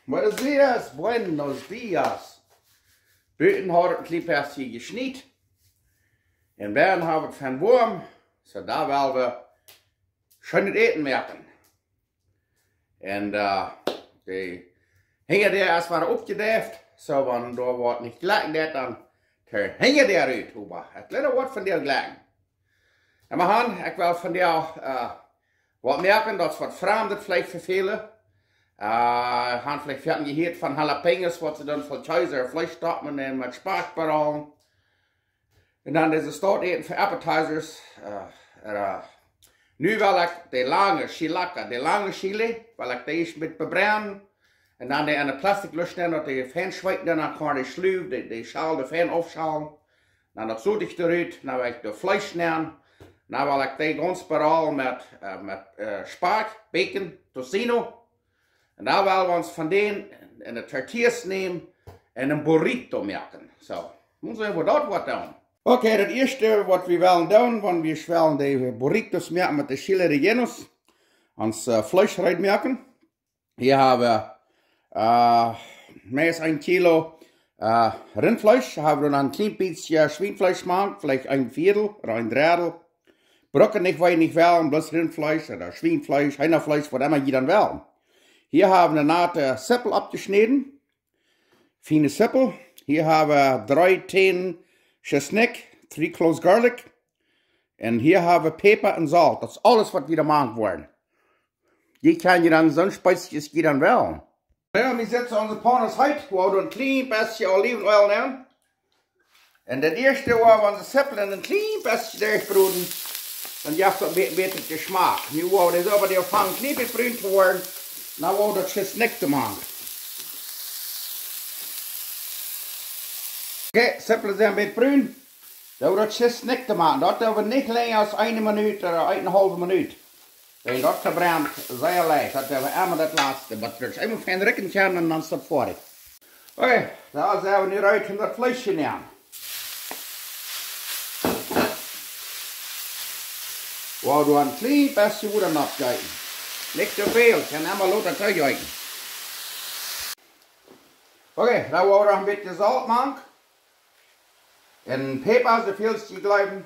Buenos dias, buenos dias. Buiten had het liepje gesniet. En binnen hebben we van warm, zo daar willen we schön het eten merken. En die hingen daar als we opgedeft, zo van daar wordt niet gelijk dat dan hingen daaruit. Het let wat van der gelijk. En maar han, ik wil van jou wat merken dat ze wat vreemd vielleicht vervelen. Han vielleicht werden gehört von Jalapenos, was sie dann von Kaiser Fleisch stoppen und mit Sparkbarren. Und dann diese Start eten für Appetizers. Nu wil ik de lange Chille, wil ik deze met bebrennen. En dan in een plastic lusten, dat de fan schweigt, dan kan de sluw, de schaal, de fan afschalen. Dan dat zoet ik eruit, dan wil ik de vlees nemen. Dan wil ik de ganz baral met spark, bacon, tocino. En dan willen we ons van den in de tortillas nemen en een burrito maken. Zo, moeten we dat wat doen. Oké, het eerste wat we willen doen, want we willen de burritos maken met de Chille Rellenos. Ons vlees eruit maken. Hier hebben we meest 1 kilo rindvlees. Hebben we dan een klein beetje Schweinfleisch gemaakt, vielleicht 1 Viertel oder 1 Drittel. Brokken nicht, weil ich nicht will, bloß Rindfleisch oder Schweinfleisch, Hühnerfleisch, was immer jeder will. Hier haben wir eine nate Sippel abgeschnitten. Feine Sippel. Hier haben wir 3 Zehen Chesnick, 3 cloves Garlic. Und hier haben wir Pfeffer und Salz. Das ist alles, was wir da machen wollen. Die kann je dann so speisig wie dann will. Ja, wir setzen unsere Pommes heute, wo wir ein klein bisschen Olivenöl nehmen. Und das erste, wo wir unsere Sippel in ein klein bisschen durchbrüten, dann gibt es ein bisschen Geschmack. Nu wo wir das aber die fangen, klein bisschen zu werden. Nou wou dat Chesnick te maken. Oké, simpel zijn bij bruin. Dan wou dat Chesnick te maken. Dat hebben we niet langer als 1 minuut of 1,5 minuut. En dat verbrandt zeer leicht. Dat hebben we eenmaal het laatste. Maar het is eenmaal van rekken en dan staat voor. Oké, daar zijn we nu uit in dat vleesje nemen. Wou we een klein beetje woede afkijken. Niet te veel, kan helemaal laten terugkijken. Oké, dan wou we nog een beetje zout maken. En peper, zoveel als die blijven.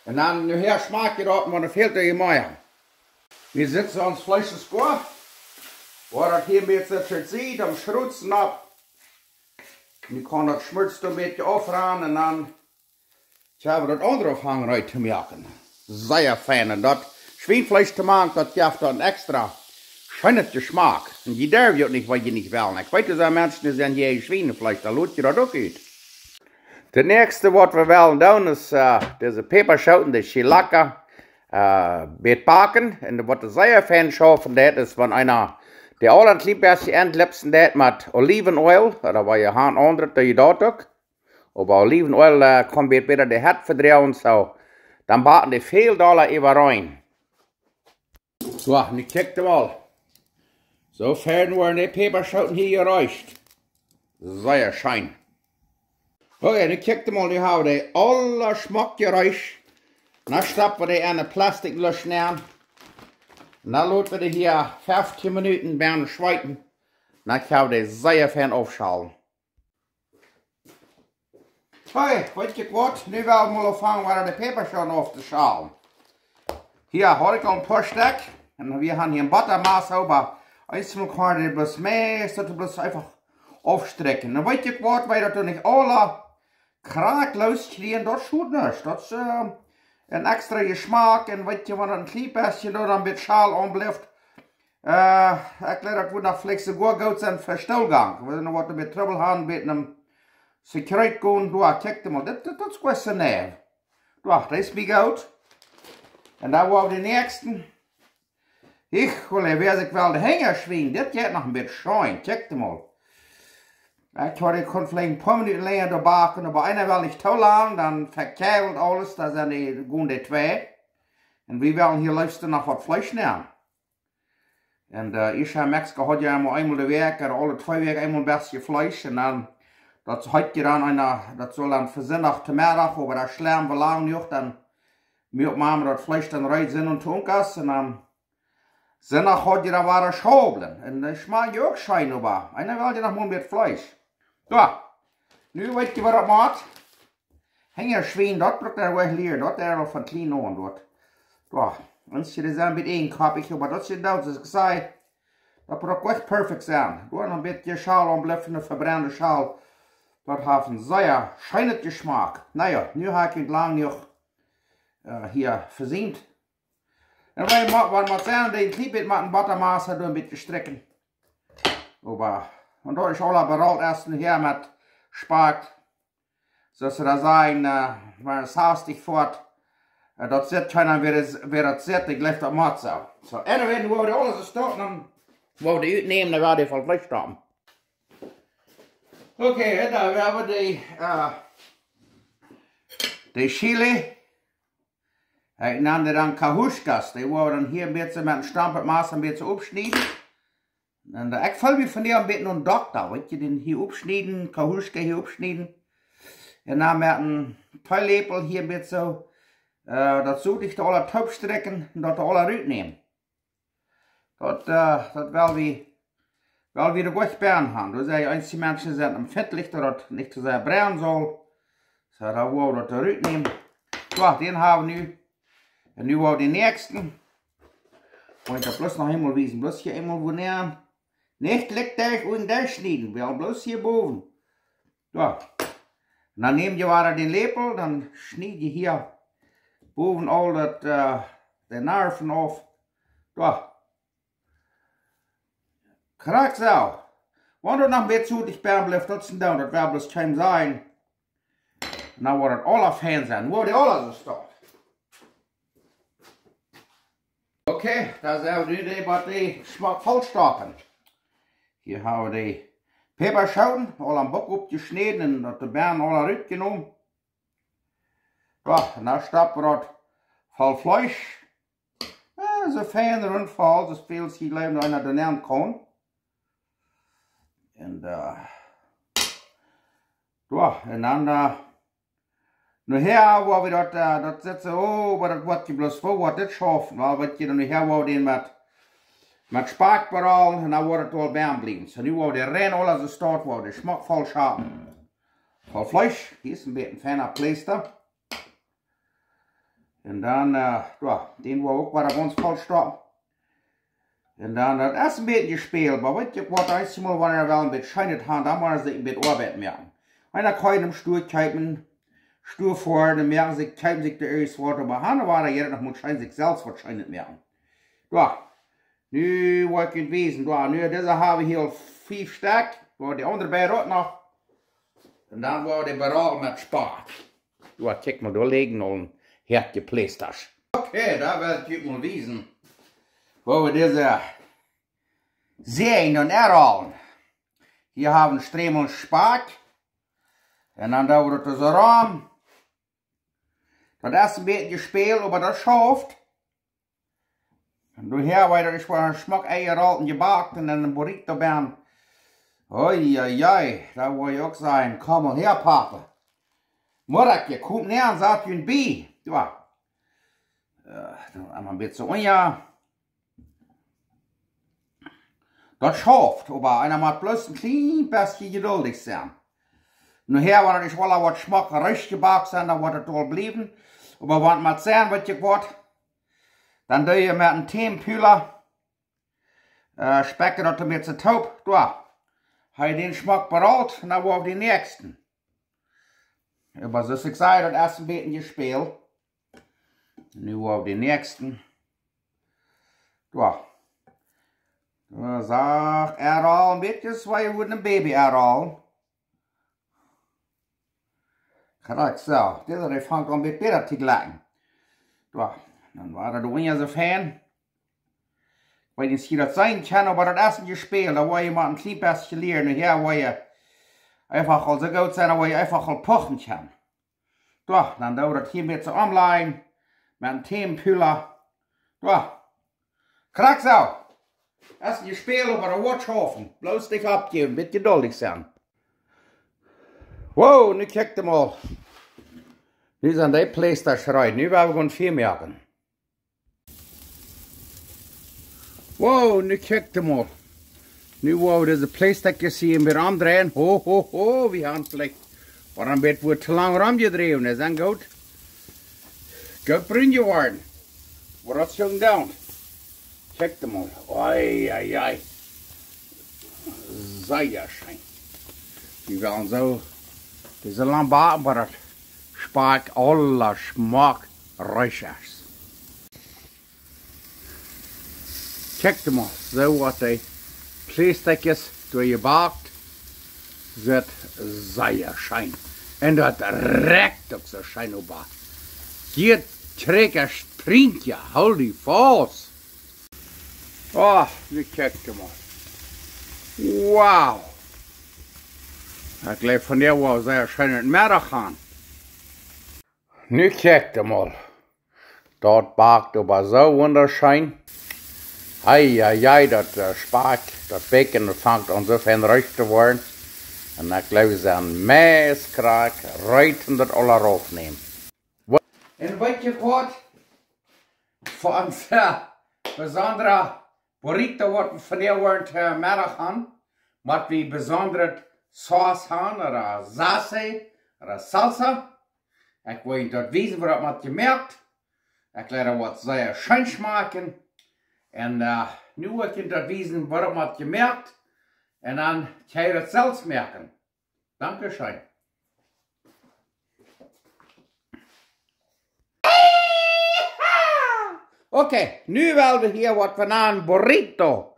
En dan nu her smaak je dat, maar dan veel te je maken. We zetten ons vlees in score. Waar dat hier een beetje ziet, dan schroetsen op. Nu kan dat schmutst een beetje afraan en dan hebben we dat andere afhangen uit te maken. Zeer fijn en dat. Schweinfleisch te maken, dat geeft dan extra schöne Geschmack. En je darf je ook niet wat je niet wil. Ik weet dat er mensen die zijn die Schweinefleisch, dan laat je dat ook uit. Het nächste wat we willen doen is deze peperschoten, de Chille, met bakken. En wat de zeer fijn schaffen, dat is van einer, die al een klein beetje entlipsen dat met Olivenöl. Oder waar je haan andere, dat je dat ook. Maar Olivenöl kan beter de het verdrijven, zo. Dan bakken die veel dollar even rein. So, nu kijk hem al. Zo ver worden die peperschoten hier gereicht. Zeer schijn. Oké, nu kijk hem al, nu hebben we die alle smaak gereicht. Dan stappen we die in een plastic lus neer. En dan laten we die hier 15 minuten bijna schwijten. Dan gaan we die zeer fijn afschalen. Oké, weet je wat? Nu willen we mal afvangen waar de peperschoten af te schalen. Hier had ik al een paar stuk. En wir haben hier ein Buttermaß, aber einmal kann ich bloß mehr, das bloß einfach aufstrecken. Dann weiß ich was, weil das nicht alle krank loskriegen, das tut nichts. Das ist ein extra Geschmack und weiß ich, wenn ein klein bisschen oder ein bisschen Schal anbleibt, ich glaube, das wird nach vielleicht sogar gut sein für Stillgang. Wenn wir was mit Trouble haben, mit einem Sekret gehen, du, check mal, das ist gut so näher. Du, das ist mir gut. Und dann war die nächsten. Ich werde ich wel de Hänger schwingen. Das geht noch ein bisschen schein. Check mal. Ich kann vielleicht ein paar Minuten länger da backen, aber einer will nicht zu lang, dann verkehrt alles, da sind die 2. Und wir wollen hier liebsten noch was Fleisch nehmen. Und ich habe Mexiko hat ja einmal die Werk, oder alle 2 Werke einmal ein bisschen Fleisch. Und dann, das hat ja dann das soll dann für Sonntag zu Mittag, aber das schlägen wir lang nicht, dann wir machen das Fleisch dann rein sind und tunkas. Und dann Danach hat je dan waren schobelen. En dat smaakt je ook schijn op. En dan wil je nog maar met vlees. Ja. Nu weet je wat dat maakt. Hang je schween, dat moet er wel leren. Dat er al van klein aan wordt. Ja. Als je dat een beetje inkapig, maar dat zit dat, zoals ik zei. Dat moet ook echt perfect zijn. Door een beetje schaal aanblijven, een verbrande schaal. Dat heeft een zeer schijnende smaak. Nou ja, nu heb ik het lang nog hier verziend. En wij moeten zeggen, die klein met een buttermaas door een beetje strekken. En dat is al bereid erst hier met spaak. Zoals ze dat zijn, waar het haastig voort. Dat zit keiner weer het zit, ik leg dat mat zo. Zo, en dan worden alles starten, dan worden we uitnemen, dan werden we van vlees staan. Oké, dan hebben we de chili. Ik nam dan kahushkas, die worden dan hier een beetje met een stampetmaas een beetje opsnijden. En ik voel me van die een beetje een dokter, weet je, den hier opsnijden, kahushka hier opsnijden. En dan met een teillepel hier een beetje zo. Dat zoet ik de alle top strekken en dat de alle uitnemen. Dat wel wie de goed bern gaan. Dus einzige mensen zijn empfindlich, dat het niet te zeer brennen zal. Zo, dan wou dat eruit nemen. Ja, den hebben we nu. En nu wou de nächsten. Und ich bloß noch einmal wiesen. Bloß hier einmal wo näher. Nicht liegt euch und durchschneiden. Wir haben bloß hier boven. Ja. Und dann nehmt ihr weiter den Lepel, dann schneid ihr hier boven all dat, de Nerven auf. Ja. Krijg zo. Want er nog een beetje zoetig bij blijft, dat is dan, dat wil bloß kein zijn. En dan wordt het alle fijn zijn. Wordt die alle zo staan. Oké, dan zijn we nu wat die smaak volstoppen. Hier hebben we die peperschoten, al een bok opgesneden en dat de bern al uitgenomen. Ja, en dan stoppen we dat vol vlees. Ja, zo fijn rondval, dus veel zie je naar de neer kan. En ja, en dan nu her waar we dat zetten, oh, maar dat wordt je bloos voor wat dit schaffen, wel wat je dan nu her wou den met spaakbaraal en dan wordt het wel bij blijven. So nu wou de rein alles zo staat, wou de smaak vol schapen. Vol vlees, hier is een beetje een fijner pleister. En dan, ja, den wou ook waar ons vol staat. En dan, dat is een beetje gespeeld, maar weet je wat, als je mal wanneer wel een beetje schijnt gaan, dan maar ze een beetje arbeid merken. En dan kan je hem stoer kijken, stoer voor, dan merken ze, kijken zich de eerste woord op aan, waar er jeder nog moet schijnen, zich zelfs waarschijnlijk merken. Ja, nu wordt het wezen, ja, nu deze hebben we hier 5 sterk, waar de andere bij ook nog. En dan wordt de beraal met spaak. Ja, kijk maar, daar liggen al een hertje pleisters. Oké, daar wil ik je mal wezen. Waar we deze zijn en erhalen. Hier hebben we een stremel spaak. En dan doen we het zo raam. Dat is een beetje gespeeld, maar dat schaft. En door hier waar is voor een smak eier en gebakt en een burrito ben. Oei, oei, oei, dat wil je ook zijn. Kom maar her, papa. Morgen, kom neer en zat je een bij. Ja. Dan hebben we een beetje onja. Dat schaft, maar einer moet bloß een klein beetje geduldig zijn. Nu her waar het wel wat smak recht gebakt zijn, dan wordt het wel blijven. Maar wat moet zijn wat je wordt, dan doe je met een teampuller, spekken dat met z'n taub, ja. Hij den smak bereid en dan wordt die nächsten. Maar zoals ik zei, dat is een beetje gespeeld. Nu wordt die nächsten. Ja. Zeg, al een beetje zoals je een baby al. Kijk zo, deze vangt al een beetje beter te gelijken. Ja, dan waren de wingen zo fijn. Ik weet niet of je dat zijn kan, maar dat is een gespeeld. Dan wil je maar een klein beetje leren. En hier wil je einfach al zo goed zijn, dan wil je einfach al pochen kan. Ja, dan doen we dat hier een beetje omlijn. Met een teampuller. Ja, kijk zo. Als je speelt op een watchhofen, bloos dich abgeben, een beetje geduldig zijn. Wow, nu kijk je mal. Nu zijn die pleisters eruit. Nu willen we gewoon veel merken. Wow, nu kijk hem al. Nu wou we deze plastic zien weer aandraaien. Ho, ho, ho, we gaan vlek. Waarom werd we te lang ramgedreven, is dat goed? Goed brunje worden. Waar dat zo'n down. Kijk hem al. Oi, ai, ai. Sehr schön. Die werden zo, deze lang baken, maar het smaakt alle smaak reisjes. Kijk hem al, zo wat die plasticjes door je bakt, zit zeer schijn. En dat rekt ook zo schijn op. Hier trekken springt je, hou die vast. Oh, nu kijk hem al. Wauw. Ik leef van jou wel zeer schijn in het middag gaan. Nu kijk hem al. Dat bakt op zo wunderschijn. Ai, ai, ai, dat spaak, dat bacon, dat vangt aan zo fijn ruik te worden. En dan geloof ze een meeskraak, ruiten dat alle erop nemen. En weet je wat? Voor onze bijzondere burrito wat we vanavond middag gaan, wat we bijzondere saus gaan, of salsa, of salsa. Ik wil je dat weten wat wat je merkt. Ik laat er wat zeer schön smaken. En nu wil ik je dat weten wat wat je merkt. En dan ga je dat zelfs merken. Dankeschön. Okay, nu willen we hier wat van een burrito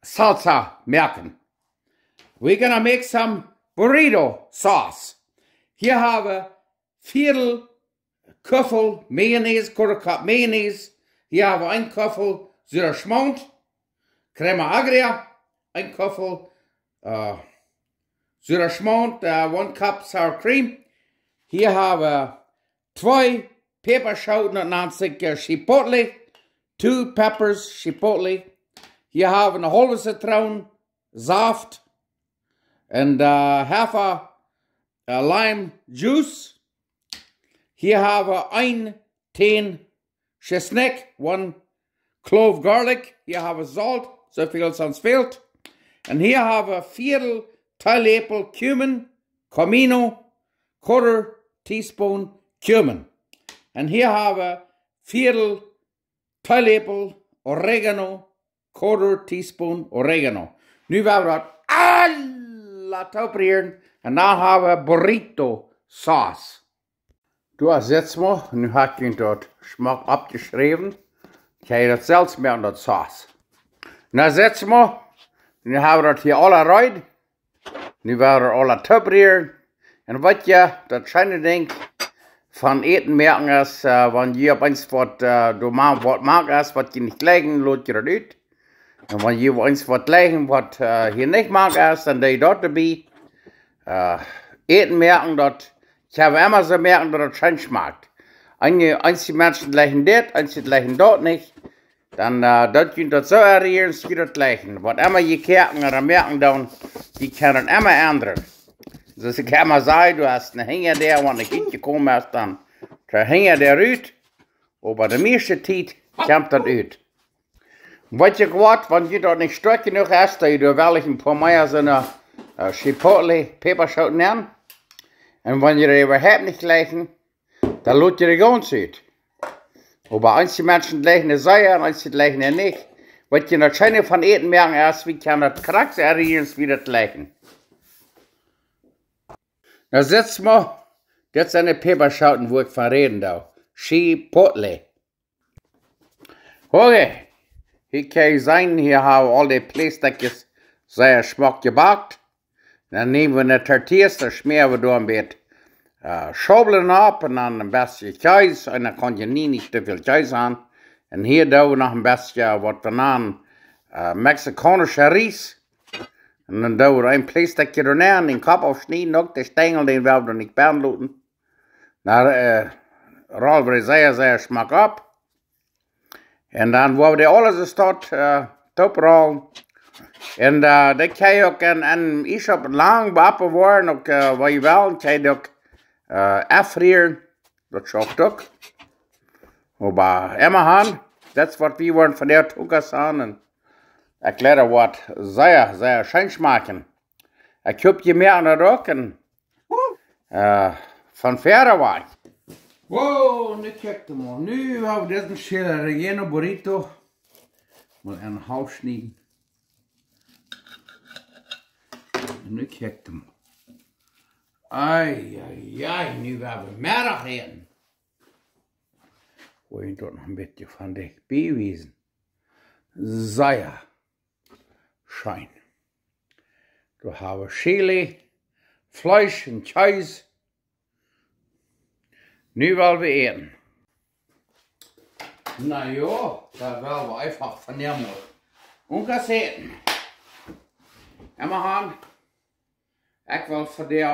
salsa merken. We're gonna make some burrito sauce. Hier hebben we 4 kuffel mayonaise, quarter-cup mayonaise. Hier hebben we 1 kuffel zure schmont, crema agria, 1 kuffel zure schmont, 1 cup sour cream. Hier hebben we 2 peperschoten, dat nennt sich chipotle. 2 peppers, chipotle. Hier hebben we een halve citroen, saft. En half a lime juice. Hier hebben we 1 teen chesnek, 1 clove garlic. Hier hebben we zout, zoveel als ons fehlt. En hier hebben we 4 theelepel cumin, comino, quarter teaspoon cumin. En hier hebben we 4 theelepel oregano, quarter teaspoon oregano. Nu willen we dat laten opereren. En dan hebben we burrito saus. Du zet me, nu heb ik dat smaak opgeschreven. Ga je dat zelfs merken, dat saus. Nu zet me, nu hebben we dat hier alle eruit. Nu willen we alle opereren. En wat je, dat schijne ding van eten merken is, wanneer je opeens wat maakt is, wat je niet leggen, laat je dat uit. En wanneer je opeens wat leggen, wat je niet maakt is, dan doe je dat erbij. Eten merken, dat ich habe immer so merken, dass es schön schmeckt. Einige Menschen leggen dit, einige leggen dat nicht. Dann dat je dat so errieren, sie das leggen. Was immer je kerken oder merken dann, die können immer ändern. Dus ik heb maar zeggen, du hast een Hänger der, wanneer ik gekomen is, dan der Hänger der uit. Aber de meeste tijd komt dat uit. Wat je wat, wanneer je dat niet sterk genoeg is, dan je wel een paar meer zo'n chipotle peperschoten nemen. En wanneer je überhaupt nicht leggen, dann laat je er ganz uit. Aber einige Menschen leggen es sehr und einige leggen es nicht. Was je das Schöne von eten merken ist, wie kann das krass errieren, wie das leggen. Da sitzt man, das sind die Peperschoten, wo ich von reden darf. Chipotle. Okay, hier kann ich sein, hier haben wir all die Plastikjes sehr schmack gebackt. Dann nehmen wir eine Tortillas, da schmieren wir da ein bisschen Schobeln ab und dann ein bisschen Käse. Und dann kann je nicht zu viel Käse haben. Und hier da wir noch ein bisschen, was wir nennen, mexikanischer Reis. Und dann da wir ein Plastikje da rein, den Kopf aufschneiden, auch den Stängel, den werden wir nicht behandeln. Dann rollen wir sehr, sehr schmack ab. Und dann, wo wir die alles dort top rollen. En dat kan je ook iets op lang bewaren, ook wat je wil, kan je ook afvrieren. Dat schafft ook. Maar immer han, dat is wat we worden van der Tukas aan. erkläre was sehr, sehr schön schmecken. Ich hab je mehr an der Rücken. Von Pferde war. Wow, nu kijk mal. Nu haben wir diesen Chille Rellenos Burrito. Mal einen half schneiden. Und nu kijk mal. Ai, ai, ai, nu haben wir mehr reden. Wo ich dort noch ein bisschen von der Bewiesen. Sehr schön. Du hast Chili, Fleisch und Käse. Nu wollen wir eten. Na ja, da wollen wir einfach vernehmen. Und eten. Immer haben, ich will für dich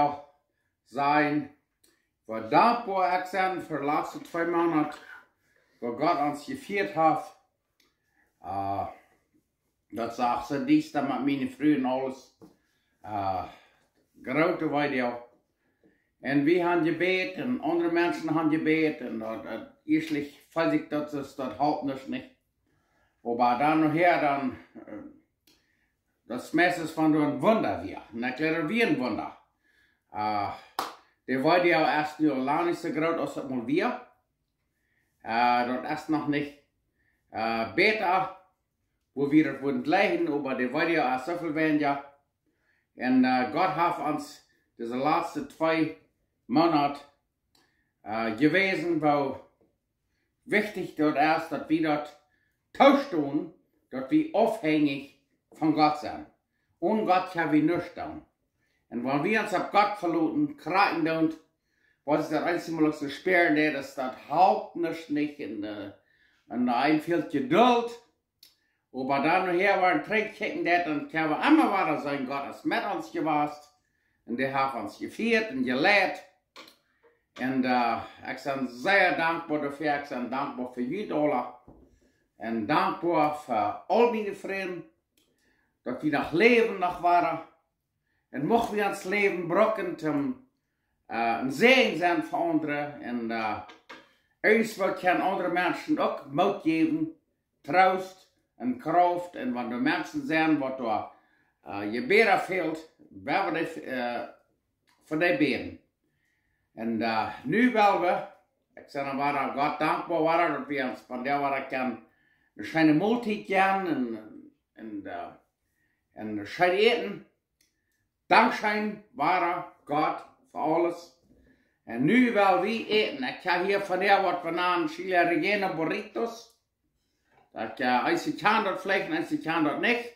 sein, wir dankbar sein für die letzten 2 Monate, wo Gott uns geführt hat. Das sagt sie dies, da mit meinen Frühen alles. Grote Video. Und wir haben gebeten, und andere Menschen haben gebeten, und eigentlich weiß ich, dass es das halt nicht. Wobei dann nachher dann, das meiste ist von ein Wunder wir. Und erklären wir ein Wunder. Der war ja erst nur lange nicht so groß, als das mal wir. Das ist noch nicht besser, wo wir das wurden gleichen, aber der war ja auch so viel weniger. Und Gott hat uns diese letzten 2 Monate gewesen, wo wichtig dort ist, dass wir dort tauschen, dass wir abhängig von Gott sind. Ohne Gott können wir nichts tun. Und wenn wir uns auf Gott verlassen, kraken tun, was ist das einzige Mal zu sperren, dass das halt nicht in ein viel Geduld. Aber dann nachher war ein Trickkicken, dann können wir immer weiter sein, Gott ist mit uns gewesen. Und der hat uns geführt und gelehrt. Und ich bin sehr dankbar dafür, ich bin dankbar für jeden Dollar. Und dankbar für all meine Freunde, dass wir noch leben noch waren. Und mochten wir uns Leben brauchen, zum ein Segen sein für andere. Und uns können andere Menschen auch Mut geben, Trost und Kraft. Und wenn die Menschen sehen, was da Gebet fehlt, werden wir für die beten. Und nu wollen wir, ich sage mal, Gott dankbar waren, dass wir uns von der Woche eine schöne Mahlzeit geben und schön eten. Dankeschön war Gott für alles. Und nu wollen wir eten. Ich habe hier von der was benannt, Chille Rellenos Burritos. Ich kann das vielleicht, ich kann das nicht.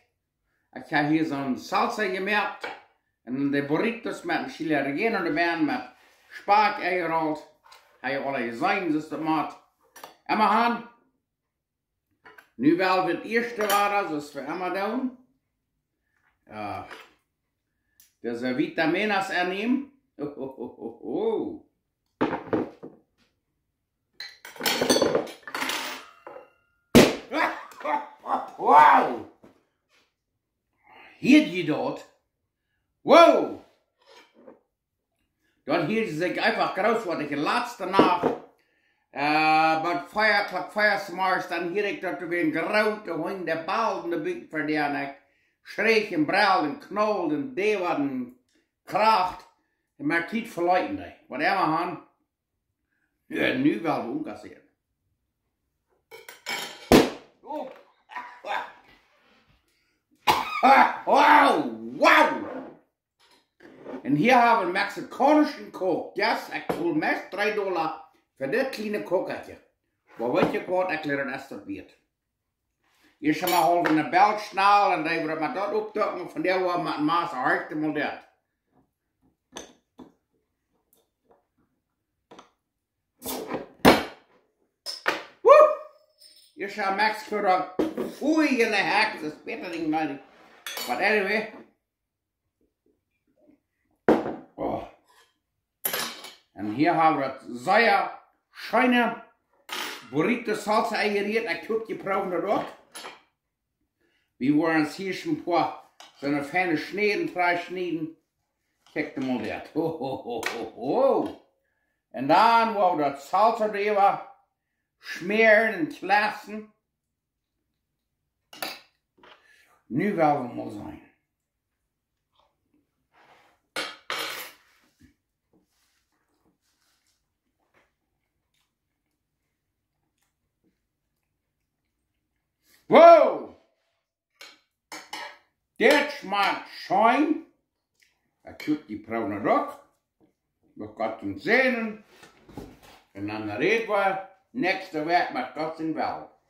Ich habe hier so ein Salsa gemacht. Und die Burritos mit dem Chille Rellenos dabei mit Spark eingerollt. Habe ich alle gesehen, das ist das Mat. Immer an. Nu wollen wir das erste war, das ist für immer tun. Das ist Vitaminas ernehmen. Wow! Hier die dort. Wow! Dann hielt sie sich einfach groß, was ich letzte Nacht bei Feuersmarsch, dann hier ich dort wie ein großer Hund, der Ball in der Bühne verdienen. Schräg und Brell und Knoll und Dewa und Kracht. Und man kiet verleuten, was immer haben. Ja, nu wel umkassieren. Oh. Wow, wow! Und hier haben wir mexikanischen Koch. Yes, ich hol meist $3 für das kleine Kochertje. Wo wird je Gott erklären, dass das wird. Hier schon mal holen eine Beltschnall und dann wird man dort aufdrücken, von der wo man ein Maß erreicht und das. Hier schon Max für das Pfui in der Hack, das ist besser nicht mehr. But anyway. Oh. Und hier haben wir sehr schöne Burrito Salsa eingeriert. Ich habe gebraucht dort. Wir wollen uns hier schon ein paar so eine feine Schneiden, 3 Schneiden. Check mal das. Ho, ho, ho, ho, ho. Und dann wollen wir das Salsa drüber schmieren und klassen. Nu wel moet zijn. Wow! Dit smaakt schoon. Ik doe die bruine rok. We gaan zenen. En dan reden we nächste week met God en wel.